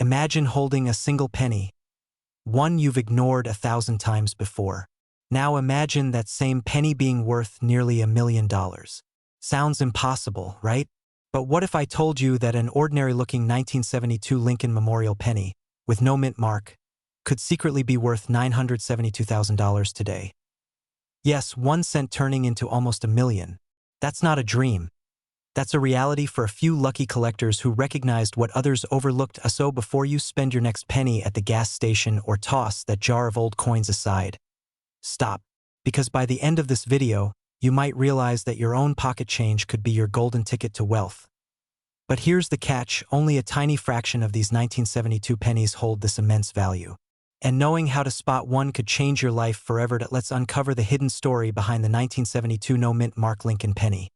Imagine holding a single penny, one you've ignored 1,000 times before. Now imagine that same penny being worth nearly $1 million. Sounds impossible, right? But what if I told you that an ordinary-looking 1972 Lincoln Memorial penny, with no mint mark, could secretly be worth $972,000 today? Yes, 1 cent turning into almost $1 million. That's not a dream. That's a reality for a few lucky collectors who recognized what others overlooked. So before you spend your next penny at the gas station or toss that jar of old coins aside, stop, because by the end of this video, you might realize that your own pocket change could be your golden ticket to wealth. But here's the catch: only a tiny fraction of these 1972 pennies hold this immense value. And knowing how to spot one could change your life forever. Let's uncover the hidden story behind the 1972 no-mint mark Lincoln penny.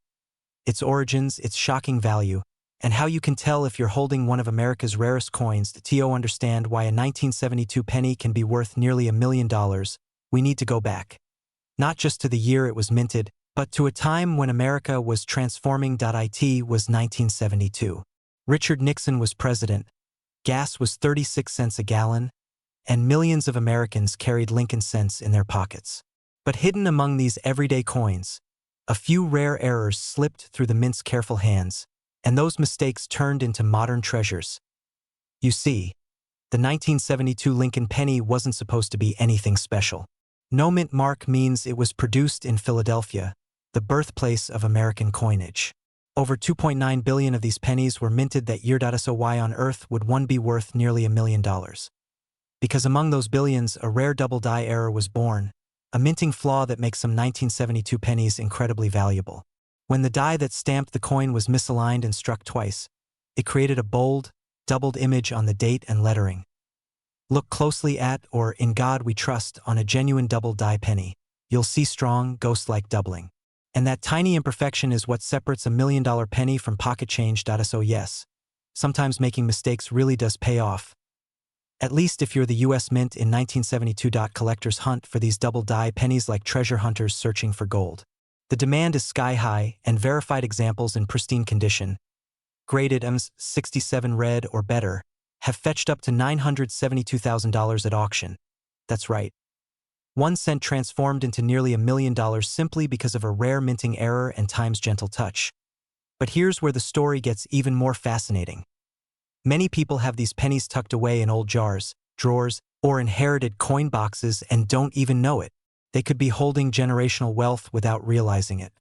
Its origins, its shocking value, and how you can tell if you're holding one of America's rarest coins. To understand why a 1972 penny can be worth nearly $1 million, we need to go back. Not just to the year it was minted, but to a time when America was transforming. It was 1972. Richard Nixon was president, gas was 36 cents a gallon, and millions of Americans carried Lincoln cents in their pockets. But hidden among these everyday coins, a few rare errors slipped through the mint's careful hands, and those mistakes turned into modern treasures. You see, the 1972 Lincoln penny wasn't supposed to be anything special. No mint mark means it was produced in Philadelphia, the birthplace of American coinage. Over 2.9 billion of these pennies were minted that year. So why on earth would one be worth nearly $1 million? Because among those billions, a rare double die error was born, a minting flaw that makes some 1972 pennies incredibly valuable. When the die that stamped the coin was misaligned and struck twice, it created a bold, doubled image on the date and lettering. Look closely at, or In God We Trust, on a genuine double die penny. You'll see strong, ghost-like doubling. And that tiny imperfection is what separates $1 million penny from pocket change. So yes, sometimes making mistakes really does pay off. At least if you're the US Mint in 1972. Collectors hunt for these double die pennies like treasure hunters searching for gold. The demand is sky high, and verified examples in pristine condition, graded M67 red or better, have fetched up to $972,000 at auction. That's right. 1 cent transformed into nearly $1 million simply because of a rare minting error and time's gentle touch. But here's where the story gets even more fascinating. Many people have these pennies tucked away in old jars, drawers, or inherited coin boxes and don't even know it. They could be holding generational wealth without realizing it.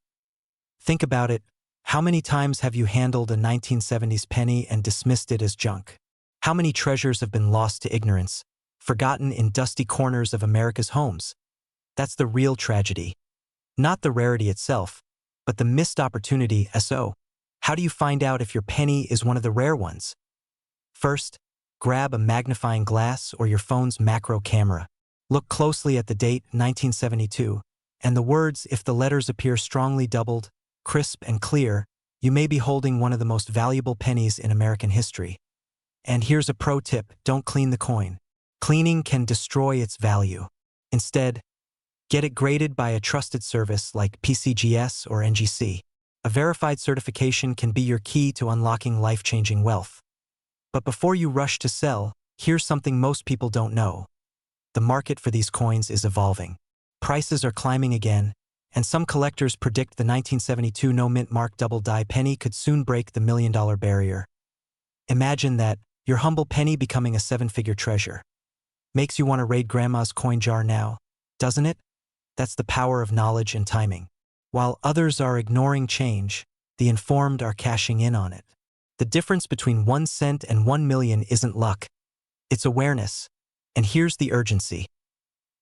Think about it. How many times have you handled a 1970s penny and dismissed it as junk? How many treasures have been lost to ignorance, forgotten in dusty corners of America's homes? That's the real tragedy. Not the rarity itself, but the missed opportunity. So, how do you find out if your penny is one of the rare ones? First, grab a magnifying glass or your phone's macro camera. Look closely at the date, 1972, and the words. If the letters appear strongly doubled, crisp and clear, you may be holding one of the most valuable pennies in American history. And here's a pro tip: don't clean the coin. Cleaning can destroy its value. Instead, get it graded by a trusted service like PCGS or NGC. A verified certification can be your key to unlocking life-changing wealth. But before you rush to sell, here's something most people don't know. The market for these coins is evolving. Prices are climbing again, and some collectors predict the 1972 no-mint mark double die penny could soon break the $1 million barrier. Imagine that, your humble penny becoming a 7-figure treasure. Makes you want to raid grandma's coin jar now, doesn't it? That's the power of knowledge and timing. While others are ignoring change, the informed are cashing in on it. The difference between 1 cent and 1 million isn't luck. It's awareness. And here's the urgency.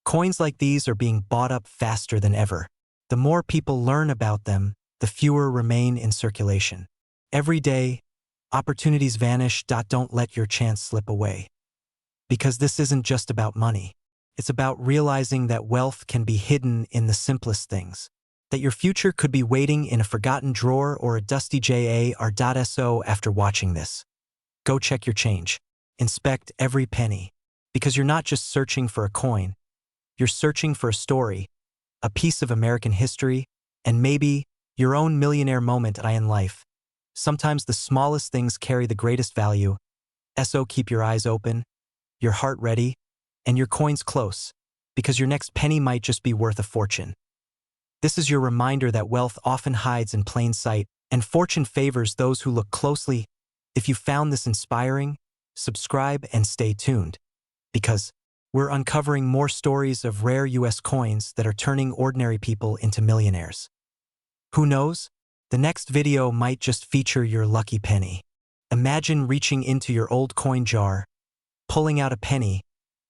Coins like these are being bought up faster than ever. The more people learn about them, the fewer remain in circulation. Every day, opportunities vanish. Don't let your chance slip away. Because this isn't just about money. It's about realizing that wealth can be hidden in the simplest things. That your future could be waiting in a forgotten drawer or a dusty jar. After watching this, go check your change. Inspect every penny. Because you're not just searching for a coin. You're searching for a story, a piece of American history, and maybe your own millionaire moment in life. Sometimes the smallest things carry the greatest value, So keep your eyes open, your heart ready, and your coins close, because your next penny might just be worth a fortune. This is your reminder that wealth often hides in plain sight, and fortune favors those who look closely. If you found this inspiring, subscribe and stay tuned, because we're uncovering more stories of rare US coins that are turning ordinary people into millionaires. Who knows? The next video might just feature your lucky penny. Imagine reaching into your old coin jar, pulling out a penny,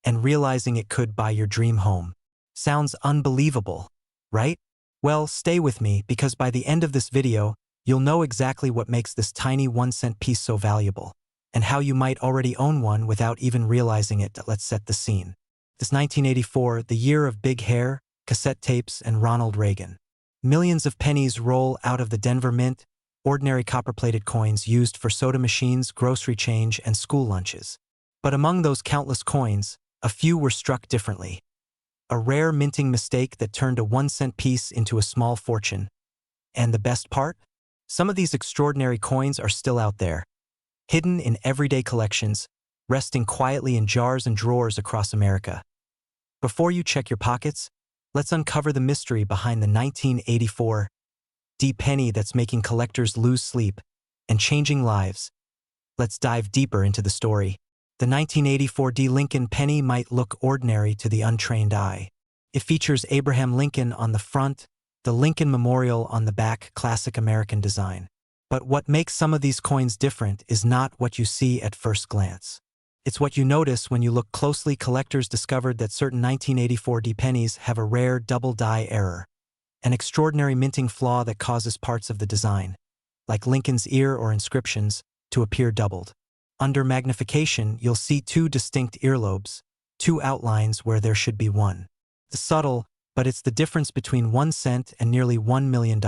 and realizing it could buy your dream home. Sounds unbelievable, right? Well, stay with me, because by the end of this video, you'll know exactly what makes this tiny 1-cent piece so valuable, and how you might already own one without even realizing it. Let's set the scene. This 1984, the year of big hair, cassette tapes, and Ronald Reagan. Millions of pennies roll out of the Denver Mint, ordinary copper-plated coins used for soda machines, grocery change, and school lunches. But among those countless coins, a few were struck differently. A rare minting mistake that turned a 1-cent piece into a small fortune. And the best part? Some of these extraordinary coins are still out there, hidden in everyday collections, resting quietly in jars and drawers across America. Before you check your pockets, let's uncover the mystery behind the 1984 D penny that's making collectors lose sleep and changing lives. Let's dive deeper into the story. The 1984 D Lincoln penny might look ordinary to the untrained eye. It features Abraham Lincoln on the front, the Lincoln Memorial on the back, classic American design. But what makes some of these coins different is not what you see at first glance. It's what you notice when you look closely. Collectors discovered that certain 1984 D pennies have a rare double die error, an extraordinary minting flaw that causes parts of the design, like Lincoln's ear or inscriptions, to appear doubled. Under magnification, you'll see two distinct earlobes, two outlines where there should be one. It's subtle, but it's the difference between 1 cent and nearly $1 million.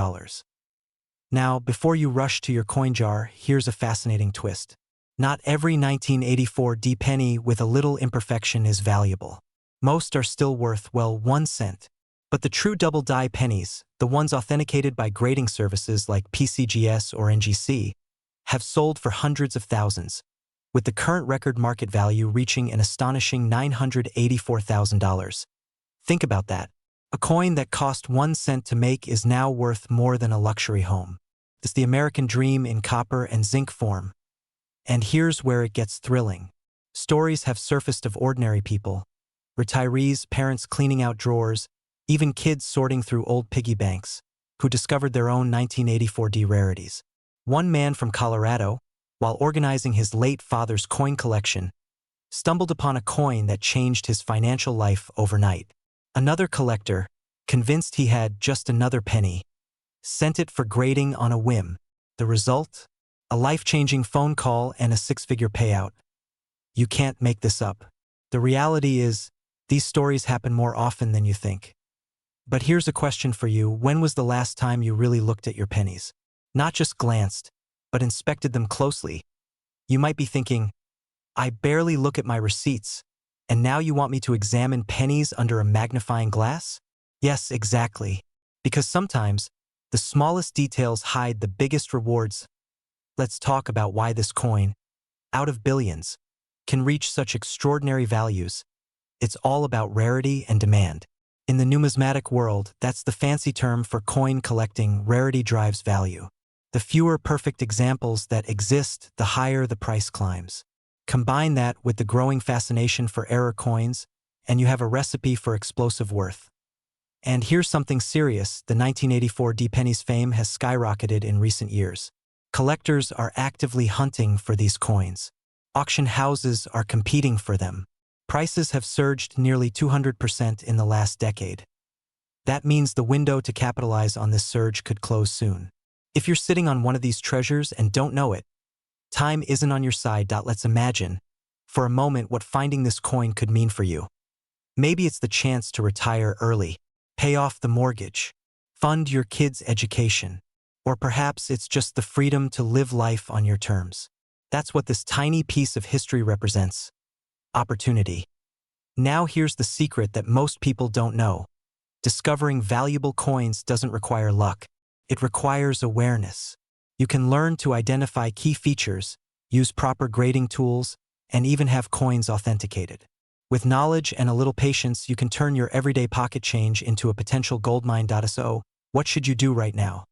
Now, before you rush to your coin jar, here's a fascinating twist. Not every 1984 D penny with a little imperfection is valuable. Most are still worth, well, 1 cent. But the true double die pennies, the ones authenticated by grading services like PCGS or NGC, have sold for hundreds of thousands, with the current record market value reaching an astonishing $984,000. Think about that. A coin that cost 1 cent to make is now worth more than a luxury home. It's the American dream in copper and zinc form. And here's where it gets thrilling. Stories have surfaced of ordinary people, retirees, parents cleaning out drawers, even kids sorting through old piggy banks, who discovered their own 1984 D rarities. One man from Colorado, while organizing his late father's coin collection, stumbled upon a coin that changed his financial life overnight. Another collector, convinced he had just another penny, sent it for grading on a whim. The result? A life-changing phone call and a 6-figure payout. You can't make this up. The reality is, these stories happen more often than you think. But here's a question for you. When was the last time you really looked at your pennies? Not just glanced, but inspected them closely. You might be thinking, I barely look at my receipts, and now you want me to examine pennies under a magnifying glass? Yes, exactly. Because sometimes, the smallest details hide the biggest rewards. Let's talk about why this coin, out of billions, can reach such extraordinary values. It's all about rarity and demand. In the numismatic world, that's the fancy term for coin collecting. Rarity drives value. The fewer perfect examples that exist, the higher the price climbs. Combine that with the growing fascination for error coins, and you have a recipe for explosive worth. And here's something serious. The 1984 D penny's fame has skyrocketed in recent years. Collectors are actively hunting for these coins. Auction houses are competing for them. Prices have surged nearly 200% in the last decade. That means the window to capitalize on this surge could close soon. If you're sitting on one of these treasures and don't know it, time isn't on your side. Let's imagine, for a moment, what finding this coin could mean for you. Maybe it's the chance to retire early, pay off the mortgage, fund your kids' education, or perhaps it's just the freedom to live life on your terms. That's what this tiny piece of history represents. Opportunity. Now here's the secret that most people don't know. Discovering valuable coins doesn't require luck. It requires awareness. You can learn to identify key features, use proper grading tools, and even have coins authenticated. With knowledge and a little patience, you can turn your everyday pocket change into a potential goldmine. So, what should you do right now?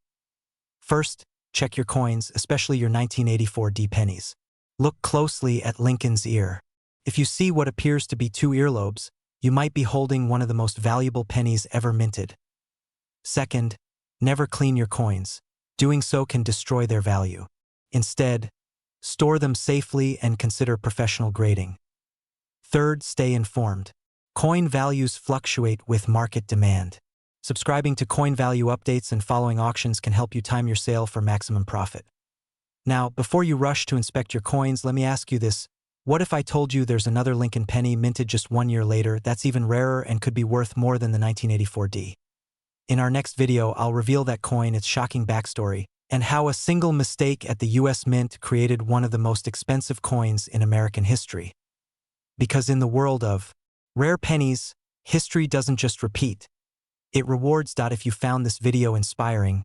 First, check your coins, especially your 1984 D pennies. Look closely at Lincoln's ear. If you see what appears to be two earlobes, you might be holding one of the most valuable pennies ever minted. Second, never clean your coins. Doing so can destroy their value. Instead, store them safely and consider professional grading. Third, stay informed. Coin values fluctuate with market demand. Subscribing to coin value updates and following auctions can help you time your sale for maximum profit. Now, before you rush to inspect your coins, let me ask you this. What if I told you there's another Lincoln penny minted just 1 year later that's even rarer and could be worth more than the 1984 D? In our next video, I'll reveal that coin, its shocking backstory, and how a single mistake at the US Mint created one of the most expensive coins in American history. Because in the world of rare pennies, history doesn't just repeat. It rewards. If you found this video inspiring,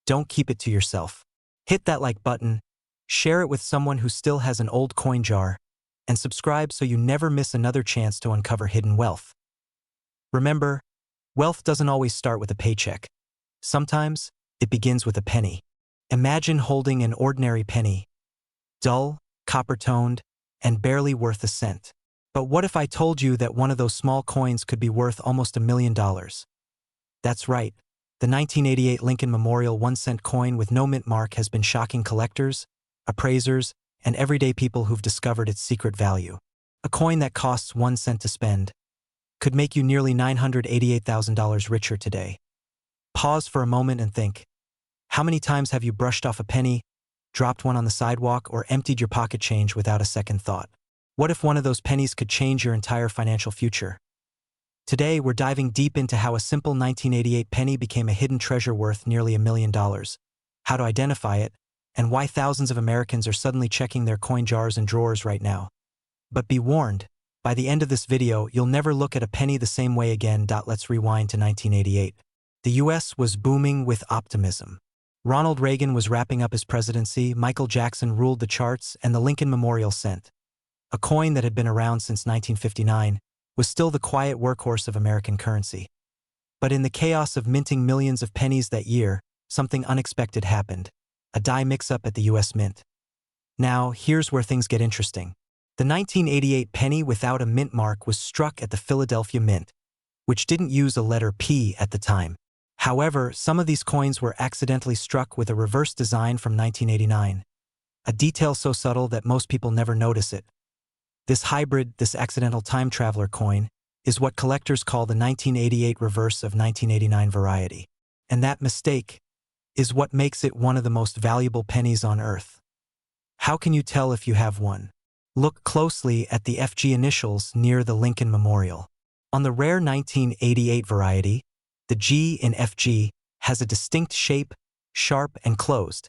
don't keep it to yourself. Hit that like button, share it with someone who still has an old coin jar, and subscribe so you never miss another chance to uncover hidden wealth. Remember, wealth doesn't always start with a paycheck. Sometimes, it begins with a penny. Imagine holding an ordinary penny, dull, copper-toned, and barely worth a cent. But what if I told you that one of those small coins could be worth almost $1 million? That's right. The 1988 Lincoln Memorial 1-cent coin with no mint mark has been shocking collectors, appraisers, and everyday people who've discovered its secret value. A coin that costs 1 cent to spend could make you nearly $988,000 richer today. Pause for a moment and think. How many times have you brushed off a penny, dropped one on the sidewalk, or emptied your pocket change without a second thought? What if one of those pennies could change your entire financial future? Today, we're diving deep into how a simple 1988 penny became a hidden treasure worth nearly $1 million, how to identify it, and why thousands of Americans are suddenly checking their coin jars and drawers right now. But be warned, by the end of this video, you'll never look at a penny the same way again. Let's rewind to 1988. The US was booming with optimism. Ronald Reagan was wrapping up his presidency, Michael Jackson ruled the charts, and the Lincoln Memorial cent, a coin that had been around since 1959, was still the quiet workhorse of American currency. But in the chaos of minting millions of pennies that year, something unexpected happened. A die mix-up at the US Mint. Now, here's where things get interesting. The 1988 penny without a mint mark was struck at the Philadelphia Mint, which didn't use a letter P at the time. However, some of these coins were accidentally struck with a reverse design from 1989. A detail so subtle that most people never notice it. This accidental time traveler coin, is what collectors call the 1988 reverse of 1989 variety. And that mistake is what makes it one of the most valuable pennies on Earth. How can you tell if you have one? Look closely at the FG initials near the Lincoln Memorial. On the rare 1988 variety, the G in FG has a distinct shape, sharp and closed,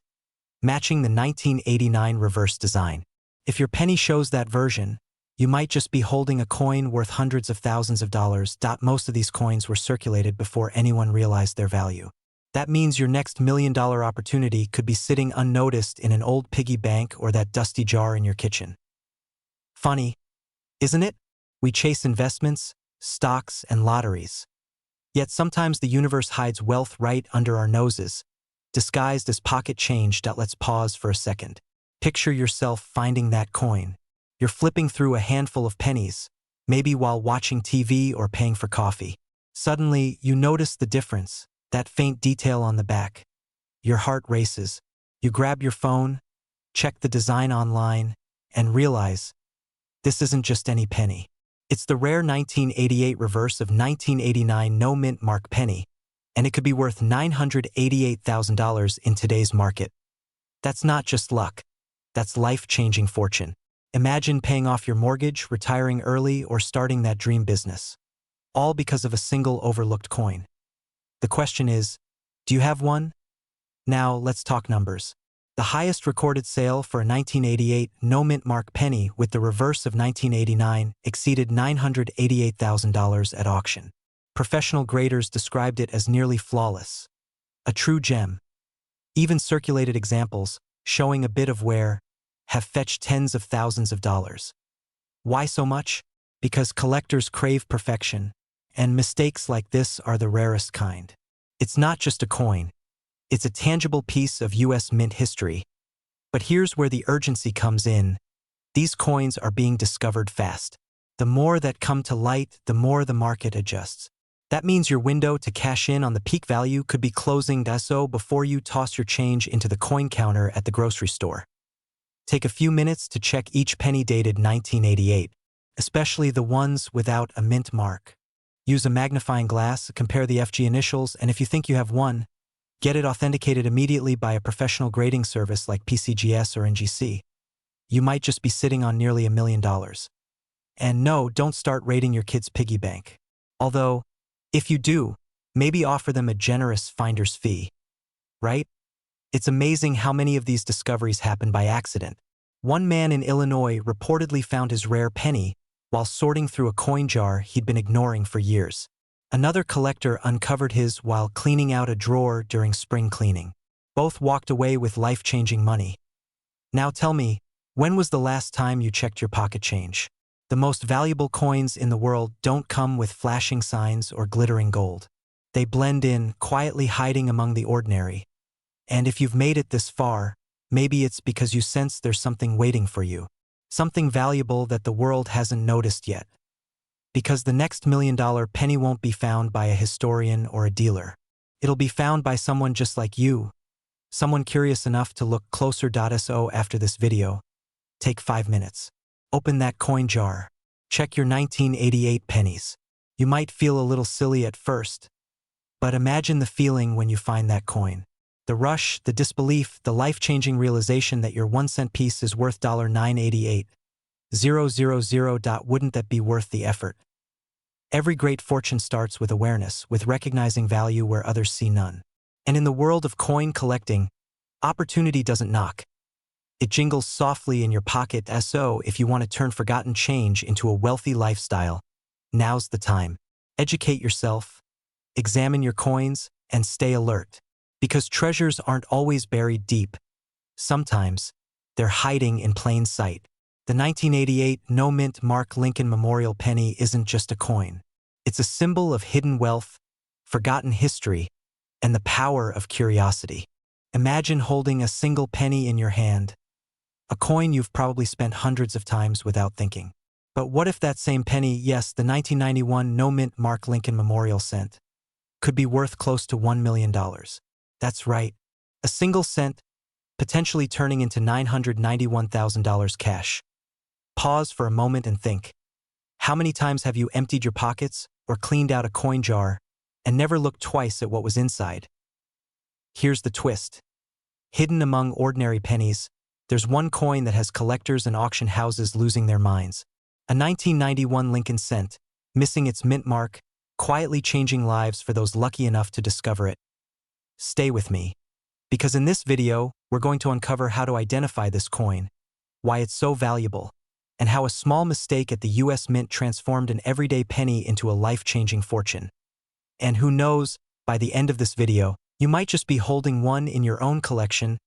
matching the 1989 reverse design. If your penny shows that version, you might just be holding a coin worth hundreds of thousands of dollars. Most of these coins were circulated before anyone realized their value. That means your next $1 million opportunity could be sitting unnoticed in an old piggy bank or that dusty jar in your kitchen. Funny, isn't it? We chase investments, stocks, and lotteries. Yet sometimes the universe hides wealth right under our noses, disguised as pocket change. Let's pause for a second. Picture yourself finding that coin. You're flipping through a handful of pennies, maybe while watching TV or paying for coffee. Suddenly, you notice the difference, that faint detail on the back. Your heart races. You grab your phone, check the design online, and realize this isn't just any penny. It's the rare 1988 reverse of 1989 no mint mark penny, and it could be worth $988,000 in today's market. That's not just luck. That's life-changing fortune. Imagine paying off your mortgage, retiring early, or starting that dream business. All because of a single overlooked coin. The question is, do you have one? Now, let's talk numbers. The highest recorded sale for a 1988 no mint mark penny with the reverse of 1989 exceeded $988,000 at auction. Professional graders described it as nearly flawless. A true gem. Even circulated examples, showing a bit of wear, have fetched tens of thousands of dollars. Why so much? Because collectors crave perfection, and mistakes like this are the rarest kind. It's not just a coin. It's a tangible piece of U.S. mint history. But here's where the urgency comes in. These coins are being discovered fast. The more that come to light, the more the market adjusts. That means your window to cash in on the peak value could be closing so before you toss your change into the coin counter at the grocery store. Take a few minutes to check each penny dated 1988, especially the ones without a mint mark. Use a magnifying glass, compare the FG initials, and if you think you have one, get it authenticated immediately by a professional grading service like PCGS or NGC. You might just be sitting on nearly $1 million. And no, don't start raiding your kid's piggy bank. Although, if you do, maybe offer them a generous finder's fee. Right? It's amazing how many of these discoveries happen by accident. One man in Illinois reportedly found his rare penny while sorting through a coin jar he'd been ignoring for years. Another collector uncovered his while cleaning out a drawer during spring cleaning. Both walked away with life-changing money. Now tell me, when was the last time you checked your pocket change? The most valuable coins in the world don't come with flashing signs or glittering gold. They blend in, quietly hiding among the ordinary. And if you've made it this far, maybe it's because you sense there's something waiting for you. Something valuable that the world hasn't noticed yet. Because the next $1 million penny won't be found by a historian or a dealer. It'll be found by someone just like you. Someone curious enough to look closer. So after this video, take 5 minutes. Open that coin jar. Check your 1988 pennies. You might feel a little silly at first, but imagine the feeling when you find that coin. The rush, the disbelief, the life-changing realization that your 1-cent piece is worth $988,000. Wouldn't that be worth the effort? Every great fortune starts with awareness, with recognizing value where others see none. And in the world of coin collecting, opportunity doesn't knock. It jingles softly in your pocket. So if you want to turn forgotten change into a wealthy lifestyle, now's the time. Educate yourself, examine your coins, and stay alert. Because treasures aren't always buried deep. Sometimes, they're hiding in plain sight. The 1988 no-mint Mark Lincoln Memorial penny isn't just a coin. It's a symbol of hidden wealth, forgotten history, and the power of curiosity. Imagine holding a single penny in your hand. A coin you've probably spent hundreds of times without thinking. But what if that same penny, yes, the 1991 no-mint Mark Lincoln Memorial cent, could be worth close to $1 million? That's right. A single cent, potentially turning into $991,000 cash. Pause for a moment and think. How many times have you emptied your pockets or cleaned out a coin jar and never looked twice at what was inside? Here's the twist. Hidden among ordinary pennies, there's one coin that has collectors and auction houses losing their minds. A 1991 Lincoln cent, missing its mint mark, quietly changing lives for those lucky enough to discover it. Stay with me, because in this video, we're going to uncover how to identify this coin, why it's so valuable, and how a small mistake at the US Mint transformed an everyday penny into a life-changing fortune. And who knows, by the end of this video, you might just be holding one in your own collection.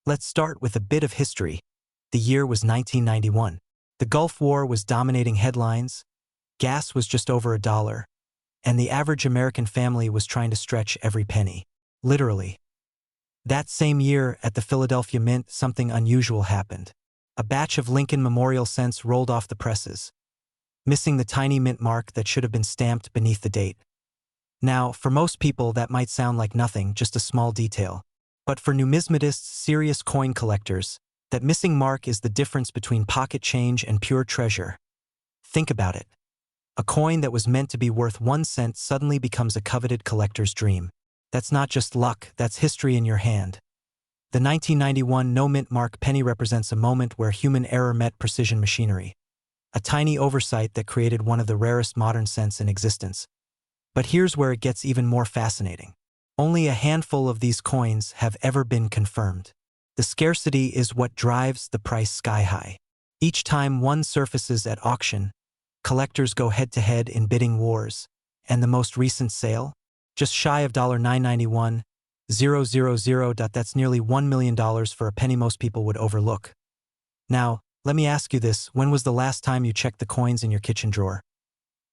Let's start with a bit of history. The year was 1991. The Gulf War was dominating headlines, gas was just over $1, and the average American family was trying to stretch every penny. Literally. That same year, at the Philadelphia Mint, something unusual happened. A batch of Lincoln Memorial cents rolled off the presses, missing the tiny mint mark that should have been stamped beneath the date. Now, for most people, that might sound like nothing, just a small detail. But for numismatists, serious coin collectors, that missing mark is the difference between pocket change and pure treasure. Think about it. A coin that was meant to be worth 1 cent suddenly becomes a coveted collector's dream. That's not just luck, that's history in your hand. The 1991 no-mint mark penny represents a moment where human error met precision machinery. A tiny oversight that created one of the rarest modern cents in existence. But here's where it gets even more fascinating. Only a handful of these coins have ever been confirmed. The scarcity is what drives the price sky high. Each time one surfaces at auction, collectors go head-to-head in bidding wars, and the most recent sale? Just shy of $991,000. That's nearly $1 million for a penny most people would overlook. Now, Let me ask you this, when was the last time you checked the coins in your kitchen drawer?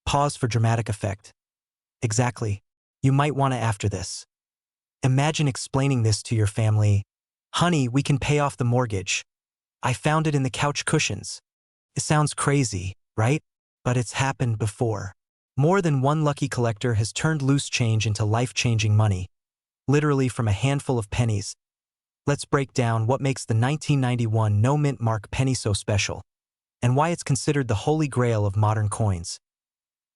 Pause for dramatic effect. Exactly. You might want to after this. Imagine explaining this to your family. Honey, we can pay off the mortgage. I found it in the couch cushions. It sounds crazy, right? But it's happened before. More than one lucky collector has turned loose change into life-changing money, literally from a handful of pennies. Let's break down what makes the 1991 no-mint mark penny so special, and why it's considered the holy grail of modern coins.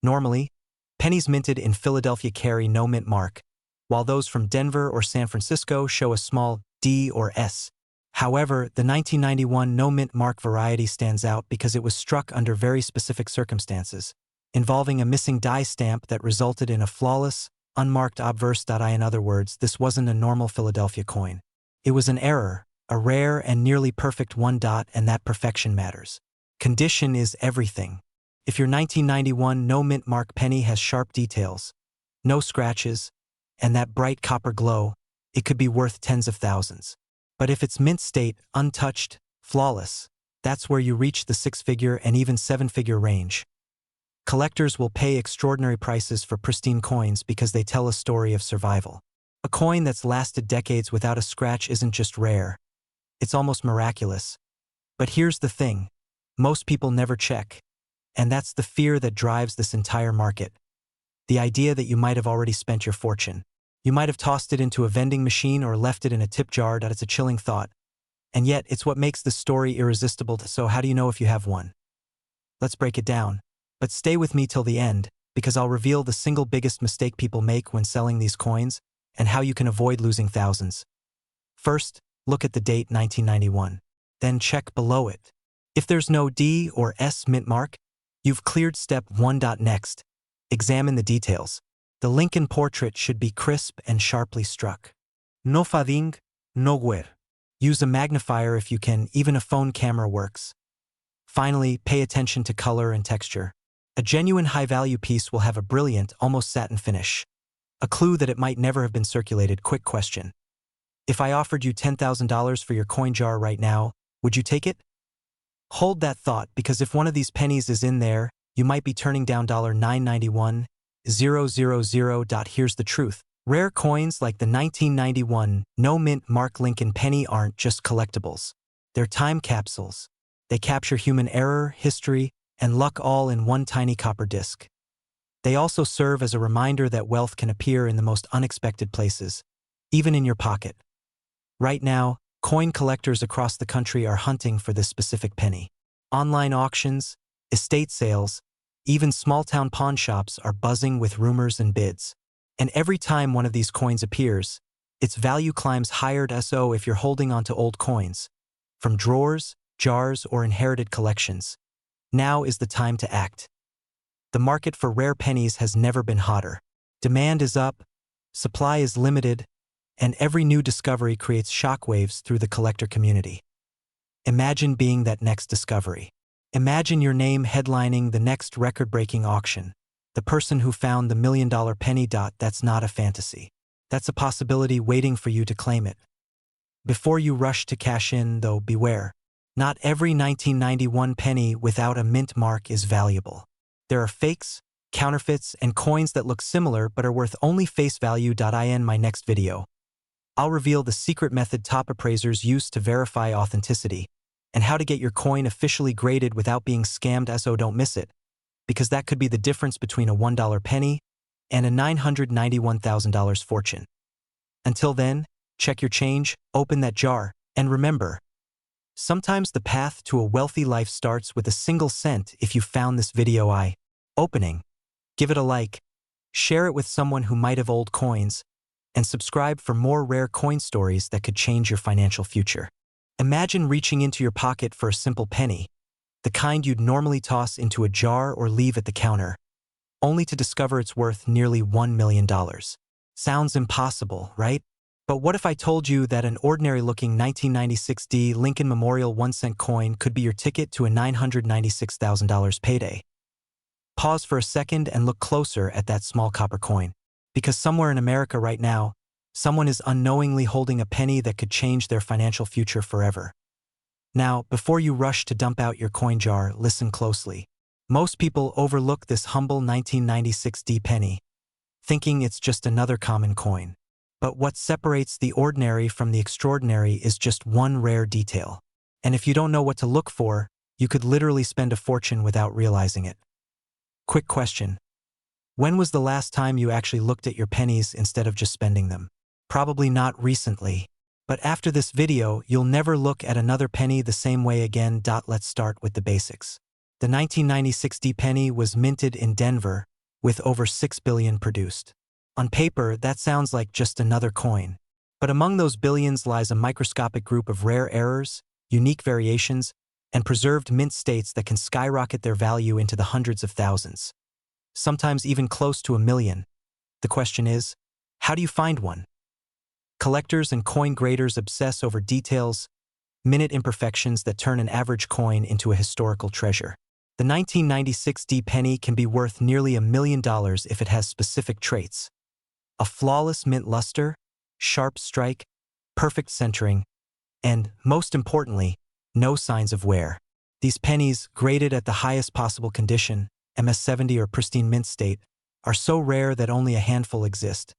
Normally, pennies minted in Philadelphia carry no mint mark, while those from Denver or San Francisco show a small D or S. However, the 1991 no mint mark variety stands out because it was struck under very specific circumstances, involving a missing die stamp that resulted in a flawless, unmarked obverse. In other words, this wasn't a normal Philadelphia coin. It was an error, a rare and nearly perfect one. And that perfection matters. Condition is everything. If your 1991 no mint mark penny has sharp details, no scratches, and that bright copper glow, it could be worth tens of thousands. But if it's mint state, untouched, flawless, that's where you reach the six-figure and even seven-figure range. Collectors will pay extraordinary prices for pristine coins because they tell a story of survival. A coin that's lasted decades without a scratch isn't just rare. It's almost miraculous. But here's the thing. Most people never check. And that's the fear that drives this entire market. The idea that you might have already spent your fortune. You might have tossed it into a vending machine or left it in a tip jar. It's a chilling thought. And yet, it's what makes this story irresistible. So how do you know if you have one? Let's break it down. But stay with me till the end, because I'll reveal the single biggest mistake people make when selling these coins, and how you can avoid losing thousands. First, look at the date 1991. Then check below it. If there's no D or S mint mark, you've cleared step 1. Next, examine the details. The Lincoln portrait should be crisp and sharply struck. No fading, no wear. Use a magnifier if you can, even a phone camera works. Finally, pay attention to color and texture. A genuine high-value piece will have a brilliant, almost satin finish. A clue that it might never have been circulated. Quick question. If I offered you $10,000 for your coin jar right now, would you take it? Hold that thought, because if one of these pennies is in there, you might be turning down $991,000. Here's the truth. Rare coins like the 1991 no-mint mark Lincoln penny aren't just collectibles. They're time capsules. They capture human error, history, and luck all in one tiny copper disc. They also serve as a reminder that wealth can appear in the most unexpected places, even in your pocket. Right now, coin collectors across the country are hunting for this specific penny. Online auctions, estate sales, even small-town pawn shops are buzzing with rumors and bids. And every time one of these coins appears, its value climbs higher. So if you're holding onto old coins, from drawers, jars, or inherited collections, now is the time to act. The market for rare pennies has never been hotter. Demand is up, supply is limited, and every new discovery creates shockwaves through the collector community. Imagine being that next discovery. Imagine your name headlining the next record-breaking auction. The person who found the million-dollar penny. That's not a fantasy. That's a possibility waiting for you to claim it. Before you rush to cash in, though, beware. Not every 1991 penny without a mint mark is valuable. There are fakes, counterfeits, and coins that look similar but are worth only face value. In my next video, I'll reveal the secret method top appraisers use to verify authenticity, and how to get your coin officially graded without being scammed. So don't miss it, because that could be the difference between a $1 penny and a $991,000 fortune. Until then, check your change, open that jar, and remember, sometimes the path to a wealthy life starts with a single cent. If you found this video eye-opening, give it a like, share it with someone who might have old coins, and subscribe for more rare coin stories that could change your financial future. Imagine reaching into your pocket for a simple penny, the kind you'd normally toss into a jar or leave at the counter, only to discover it's worth nearly $1 million. Sounds impossible, right? But what if I told you that an ordinary-looking 1996 D Lincoln Memorial 1-cent coin could be your ticket to a $996,000 payday? Pause for a second and look closer at that small copper coin. Because somewhere in America right now, someone is unknowingly holding a penny that could change their financial future forever. Now, before you rush to dump out your coin jar, listen closely. Most people overlook this humble 1996 D penny, thinking it's just another common coin. But what separates the ordinary from the extraordinary is just one rare detail. And if you don't know what to look for, you could literally spend a fortune without realizing it. Quick question. When was the last time you actually looked at your pennies instead of just spending them? Probably not recently. But after this video, you'll never look at another penny the same way again. Let's start with the basics. The 1996 D penny was minted in Denver, with over 6 billion produced. On paper, that sounds like just another coin. But among those billions lies a microscopic group of rare errors, unique variations, and preserved mint states that can skyrocket their value into the hundreds of thousands. Sometimes even close to 1 million. The question is, how do you find one? Collectors and coin graders obsess over details, minute imperfections that turn an average coin into a historical treasure. The 1996 D penny can be worth nearly $1 million if it has specific traits: a flawless mint luster, sharp strike, perfect centering, and, most importantly, no signs of wear. These pennies, graded at the highest possible condition, MS70 or pristine mint state, are so rare that only a handful exist.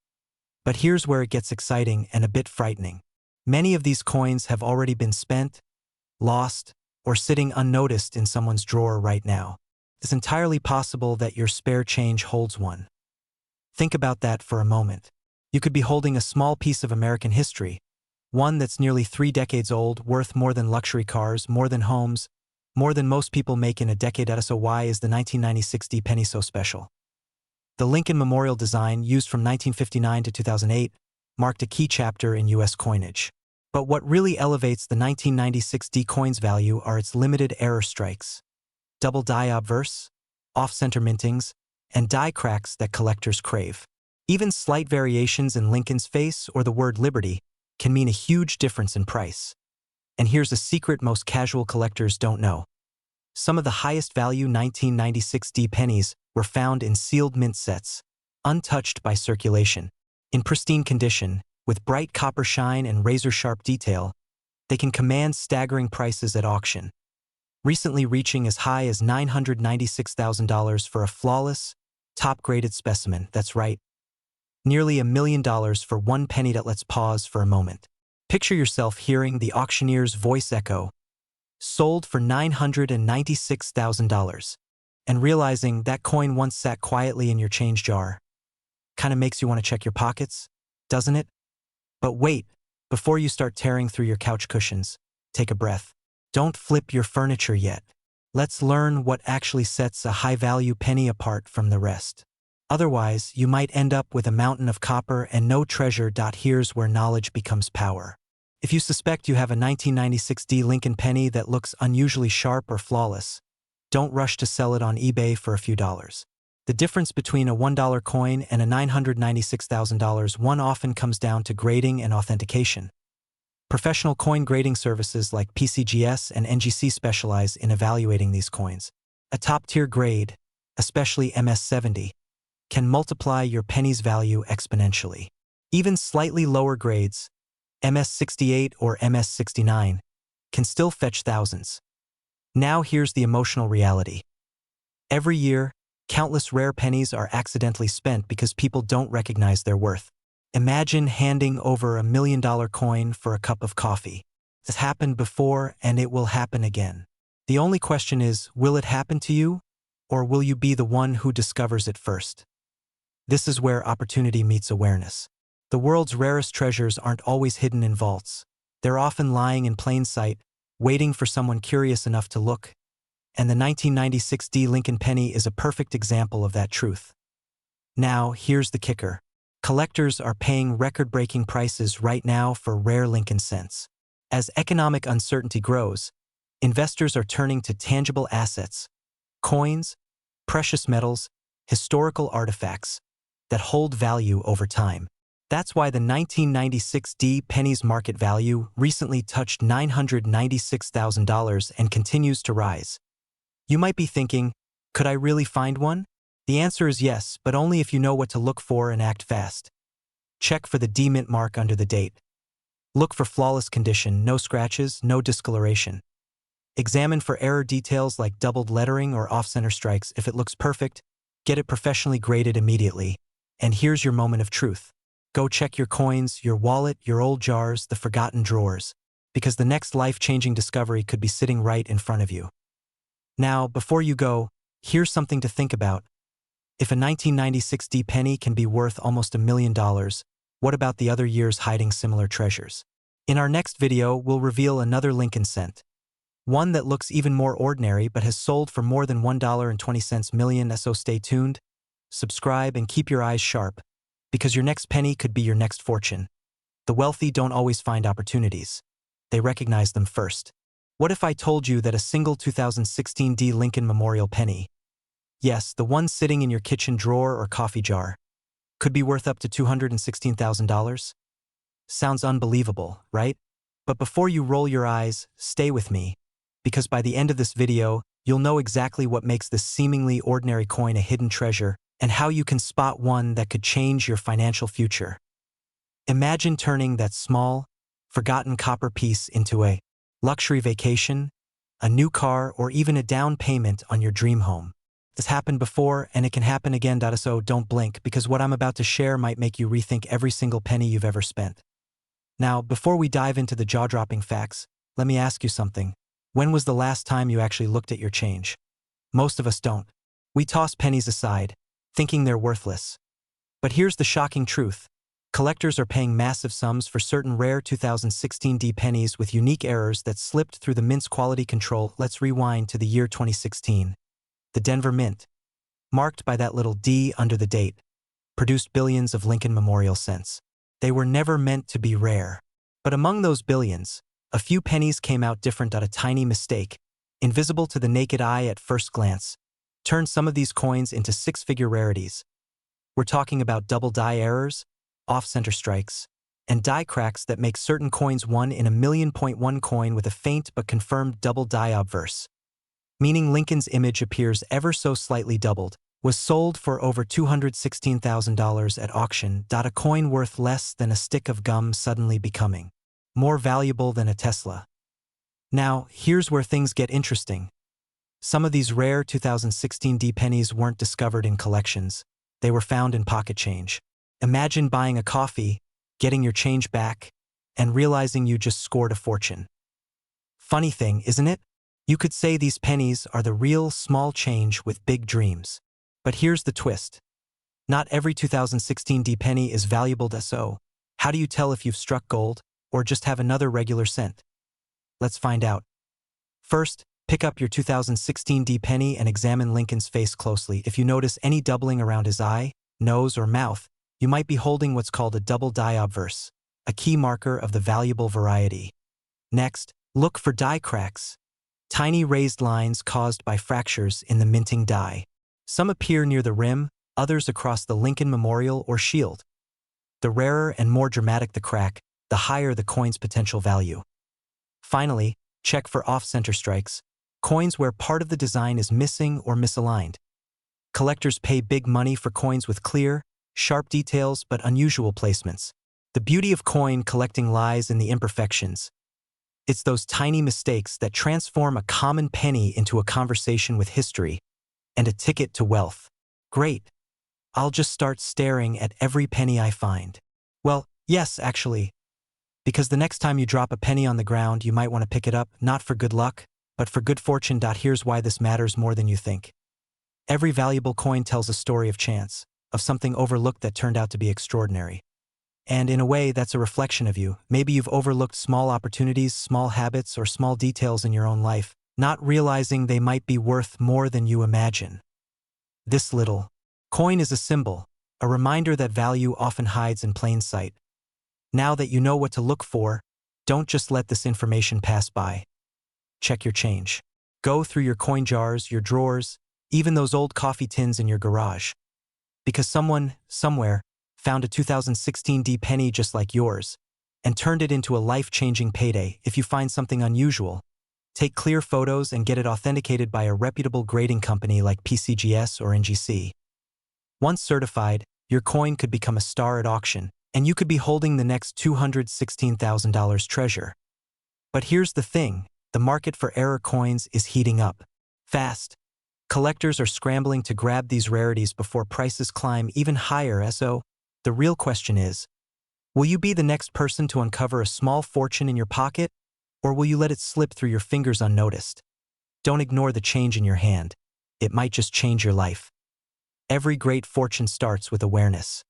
But here's where it gets exciting and a bit frightening. Many of these coins have already been spent, lost, or sitting unnoticed in someone's drawer right now. It's entirely possible that your spare change holds one. Think about that for a moment. You could be holding a small piece of American history, one that's nearly 3 decades old, worth more than luxury cars, more than homes, more than most people make in a decade. So why is the 1996 D penny so special? The Lincoln Memorial design, used from 1959 to 2008, marked a key chapter in U.S. coinage. But what really elevates the 1996 D coin's value are its limited error strikes, double die obverse, off-center mintings, and die cracks that collectors crave. Even slight variations in Lincoln's face or the word liberty can mean a huge difference in price. And here's a secret most casual collectors don't know. Some of the highest value 1996 D pennies were found in sealed mint sets, untouched by circulation. In pristine condition, with bright copper shine and razor-sharp detail, they can command staggering prices at auction, recently reaching as high as $996,000 for a flawless, top-graded specimen. That's right, nearly $1 million for one penny. Let's pause for a moment. Picture yourself hearing the auctioneer's voice echo, sold for $996,000, and realizing that coin once sat quietly in your change jar. Kinda makes you want to check your pockets, doesn't it? But wait, before you start tearing through your couch cushions, take a breath. Don't flip your furniture yet. Let's learn what actually sets a high-value penny apart from the rest. Otherwise, you might end up with a mountain of copper and no treasure. Here's where knowledge becomes power. If you suspect you have a 1996 D Lincoln penny that looks unusually sharp or flawless, don't rush to sell it on eBay for a few dollars. The difference between a $1 coin and a $996,000 one often comes down to grading and authentication. Professional coin grading services like PCGS and NGC specialize in evaluating these coins. A top-tier grade, especially MS70, can multiply your penny's value exponentially. Even slightly lower grades, MS68 or MS69, can still fetch thousands. Now here's the emotional reality. Every year, countless rare pennies are accidentally spent because people don't recognize their worth. Imagine handing over $1 million coin for a cup of coffee. It's happened before and it will happen again. The only question is, will it happen to you, or will you be the one who discovers it first? This is where opportunity meets awareness. The world's rarest treasures aren't always hidden in vaults. They're often lying in plain sight, waiting for someone curious enough to look. And the 1996 D Lincoln penny is a perfect example of that truth. Now, here's the kicker. Collectors are paying record-breaking prices right now for rare Lincoln cents. As economic uncertainty grows, investors are turning to tangible assets, coins, precious metals, historical artifacts that hold value over time. That's why the 1996 D penny's market value recently touched $996,000 and continues to rise. You might be thinking, could I really find one? The answer is yes, but only if you know what to look for and act fast. Check for the D mint mark under the date. Look for flawless condition, no scratches, no discoloration. Examine for error details like doubled lettering or off-center strikes. If it looks perfect, get it professionally graded immediately. And here's your moment of truth. Go check your coins, your wallet, your old jars, the forgotten drawers, because the next life-changing discovery could be sitting right in front of you. Now, before you go, here's something to think about. If a 1996 D penny can be worth almost $1 million, what about the other years hiding similar treasures? In our next video, we'll reveal another Lincoln cent. One that looks even more ordinary but has sold for more than $1.20 million, so stay tuned, subscribe, and keep your eyes sharp, because your next penny could be your next fortune. The wealthy don't always find opportunities. They recognize them first. What if I told you that a single 2016 D Lincoln Memorial penny, yes, the one sitting in your kitchen drawer or coffee jar, could be worth up to $216,000? Sounds unbelievable, right? But before you roll your eyes, stay with me, because by the end of this video, you'll know exactly what makes this seemingly ordinary coin a hidden treasure and how you can spot one that could change your financial future. Imagine turning that small, forgotten copper piece into a luxury vacation, a new car, or even a down payment on your dream home. This happened before, and it can happen again. So don't blink, because what I'm about to share might make you rethink every single penny you've ever spent. Now, before we dive into the jaw-dropping facts, let me ask you something. When was the last time you actually looked at your change? Most of us don't. We toss pennies aside, thinking they're worthless. But here's the shocking truth. Collectors are paying massive sums for certain rare 2016 D pennies with unique errors that slipped through the mint's quality control. Let's rewind to the year 2016. The Denver Mint, marked by that little D under the date, produced billions of Lincoln Memorial cents. They were never meant to be rare. But among those billions, a few pennies came out different. A tiny mistake, invisible to the naked eye at first glance, turned some of these coins into six-figure rarities. We're talking about double die errors, off-center strikes, and die cracks that make certain coins 1 in a million. One coin with a faint but confirmed double die obverse, meaning Lincoln's image appears ever so slightly doubled, was sold for over $216,000 at auction. A coin worth less than a stick of gum suddenly becoming more valuable than a Tesla. Now, here's where things get interesting. Some of these rare 2016 D pennies weren't discovered in collections. They were found in pocket change. Imagine buying a coffee, getting your change back, and realizing you just scored a fortune. Funny thing, isn't it? You could say these pennies are the real small change with big dreams. But here's the twist. Not every 2016 D penny is valuable. So, how do you tell if you've struck gold or just have another regular cent? Let's find out. First, pick up your 2016 D penny and examine Lincoln's face closely. If you notice any doubling around his eye, nose, or mouth, you might be holding what's called a double die obverse, a key marker of the valuable variety. Next, look for die cracks, tiny raised lines caused by fractures in the minting die. Some appear near the rim, others across the Lincoln Memorial or shield. The rarer and more dramatic the crack, the higher the coin's potential value. Finally, check for off-center strikes, coins where part of the design is missing or misaligned. Collectors pay big money for coins with clear, sharp details but unusual placements. The beauty of coin collecting lies in the imperfections. It's those tiny mistakes that transform a common penny into a conversation with history and a ticket to wealth. Great. I'll just start staring at every penny I find. Well, yes, actually. Because the next time you drop a penny on the ground, you might want to pick it up, not for good luck, but for good fortune. Here's why this matters more than you think. Every valuable coin tells a story of chance, of something overlooked that turned out to be extraordinary. And in a way, that's a reflection of you. Maybe you've overlooked small opportunities, small habits, or small details in your own life, not realizing they might be worth more than you imagine. This little coin is a symbol, a reminder that value often hides in plain sight. Now that you know what to look for, don't just let this information pass by. Check your change. Go through your coin jars, your drawers, even those old coffee tins in your garage. Because someone, somewhere, found a 2016 D penny just like yours, and turned it into a life-changing payday. If you find something unusual, take clear photos and get it authenticated by a reputable grading company like PCGS or NGC. Once certified, your coin could become a star at auction, and you could be holding the next $216,000 treasure. But here's the thing, The market for error coins is heating up. Fast. Collectors are scrambling to grab these rarities before prices climb even higher, so the real question is, will you be the next person to uncover a small fortune in your pocket, or will you let it slip through your fingers unnoticed? Don't ignore the change in your hand. It might just change your life. Every great fortune starts with awareness.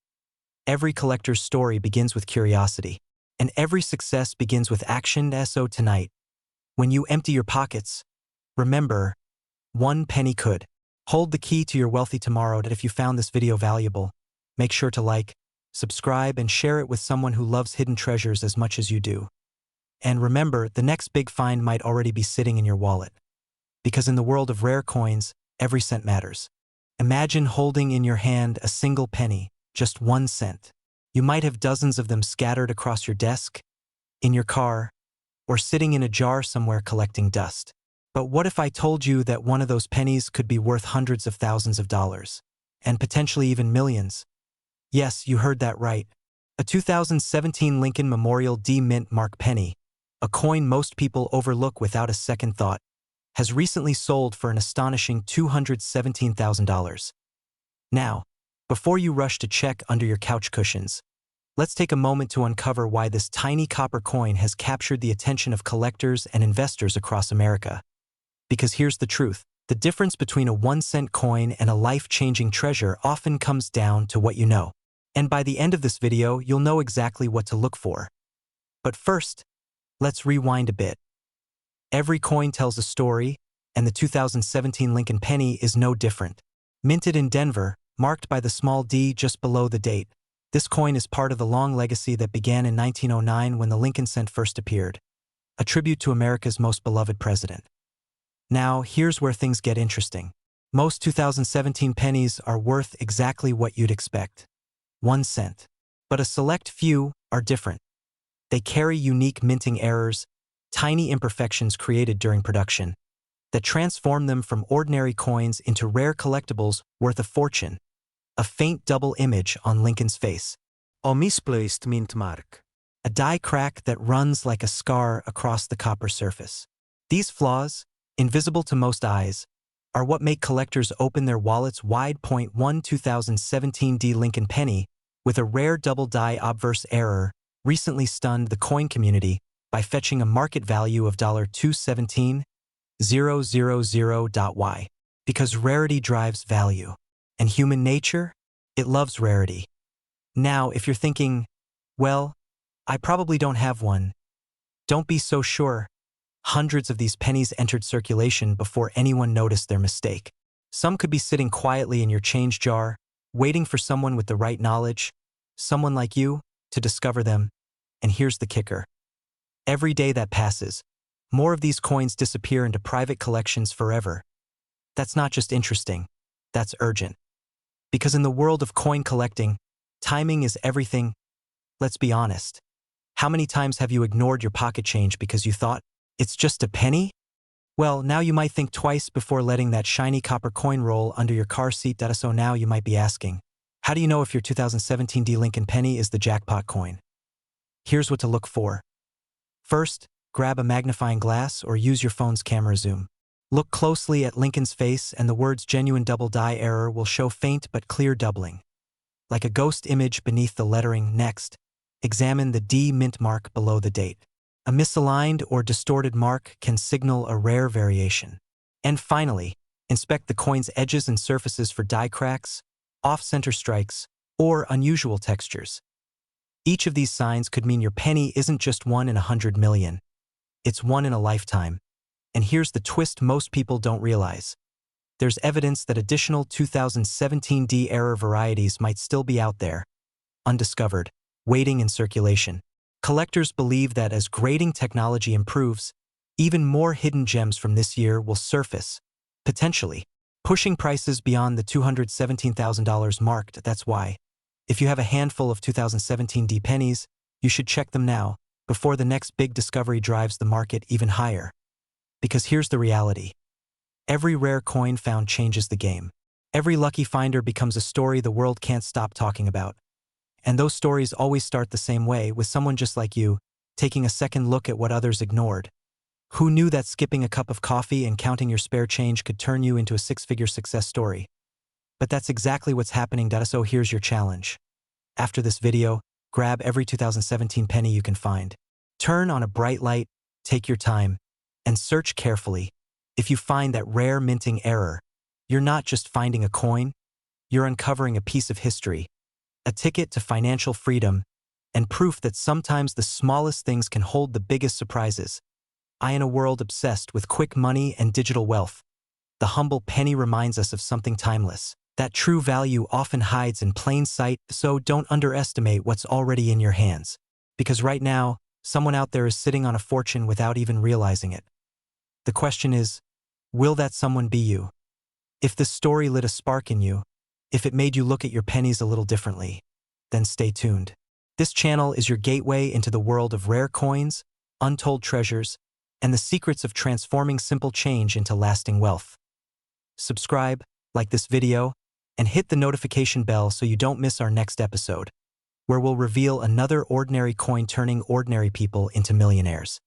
Every collector's story begins with curiosity, and every success begins with action. So tonight, when you empty your pockets, remember, one penny could hold the key to your wealthy tomorrow. That if you found this video valuable, make sure to like, subscribe, and share it with someone who loves hidden treasures as much as you do. And remember, the next big find might already be sitting in your wallet. Because in the world of rare coins, every cent matters. Imagine holding in your hand a single penny, just 1 cent. You might have dozens of them scattered across your desk, in your car, or sitting in a jar somewhere collecting dust. But what if I told you that one of those pennies could be worth hundreds of thousands of dollars, and potentially even millions? Yes, you heard that right. A 2017 Lincoln Memorial D Mint Mark penny, a coin most people overlook without a second thought, has recently sold for an astonishing $217,000. Now, before you rush to check under your couch cushions, let's take a moment to uncover why this tiny copper coin has captured the attention of collectors and investors across America. Because here's the truth, the difference between a 1-cent coin and a life-changing treasure often comes down to what you know. And by the end of this video, you'll know exactly what to look for. But first, let's rewind a bit. Every coin tells a story, and the 2017 Lincoln penny is no different. Minted in Denver, marked by the small d just below the date, this coin is part of the long legacy that began in 1909 when the Lincoln cent first appeared, a tribute to America's most beloved president. Now, here's where things get interesting. Most 2017 pennies are worth exactly what you'd expect, 1 cent. But a select few are different. They carry unique minting errors, tiny imperfections created during production, that transform them from ordinary coins into rare collectibles worth a fortune. A faint double image on Lincoln's face. A misplaced mint mark. A die crack that runs like a scar across the copper surface. These flaws, invisible to most eyes, are what make collectors open their wallets wide. 1 2017 D Lincoln penny, with a rare double die obverse error, recently stunned the coin community by fetching a market value of $217,000. Because rarity drives value. And human nature? It loves rarity. Now, if you're thinking, well, I probably don't have one, don't be so sure. Hundreds of these pennies entered circulation before anyone noticed their mistake. Some could be sitting quietly in your change jar, waiting for someone with the right knowledge, someone like you, to discover them. And here's the kicker. Every day that passes, more of these coins disappear into private collections forever. That's not just interesting, that's urgent. Because in the world of coin collecting, timing is everything. Let's be honest. How many times have you ignored your pocket change because you thought, it's just a penny? Well, now you might think twice before letting that shiny copper coin roll under your car seat. So now you might be asking, how do you know if your 2017 D Lincoln penny is the jackpot coin? Here's what to look for. First, grab a magnifying glass or use your phone's camera zoom. Look closely at Lincoln's face and the words genuine double die error will show faint but clear doubling, like a ghost image beneath the lettering. Next, examine the D mint mark below the date. A misaligned or distorted mark can signal a rare variation. And finally, inspect the coin's edges and surfaces for die cracks, off-center strikes, or unusual textures. Each of these signs could mean your penny isn't just 1 in 100 million. It's 1 in a lifetime. And here's the twist most people don't realize. There's evidence that additional 2017 D error varieties might still be out there, undiscovered, waiting in circulation. Collectors believe that as grading technology improves, even more hidden gems from this year will surface, potentially, pushing prices beyond the $217,000 mark. That's why, if you have a handful of 2017 D pennies, you should check them now, before the next big discovery drives the market even higher. Because here's the reality. Every rare coin found changes the game. Every lucky finder becomes a story the world can't stop talking about. And those stories always start the same way, with someone just like you, taking a second look at what others ignored. Who knew that skipping a cup of coffee and counting your spare change could turn you into a six-figure success story? But that's exactly what's happening. So here's your challenge. After this video, grab every 2017 penny you can find. Turn on a bright light, take your time, and search carefully. If you find that rare minting error, you're not just finding a coin, you're uncovering a piece of history, a ticket to financial freedom, and proof that sometimes the smallest things can hold the biggest surprises. In a world obsessed with quick money and digital wealth, the humble penny reminds us of something timeless. That true value often hides in plain sight, so don't underestimate what's already in your hands. Because right now, someone out there is sitting on a fortune without even realizing it. The question is, will that someone be you? If this story lit a spark in you, if it made you look at your pennies a little differently, then stay tuned. This channel is your gateway into the world of rare coins, untold treasures, and the secrets of transforming simple change into lasting wealth. Subscribe, like this video, and hit the notification bell so you don't miss our next episode, where we'll reveal another ordinary coin turning ordinary people into millionaires.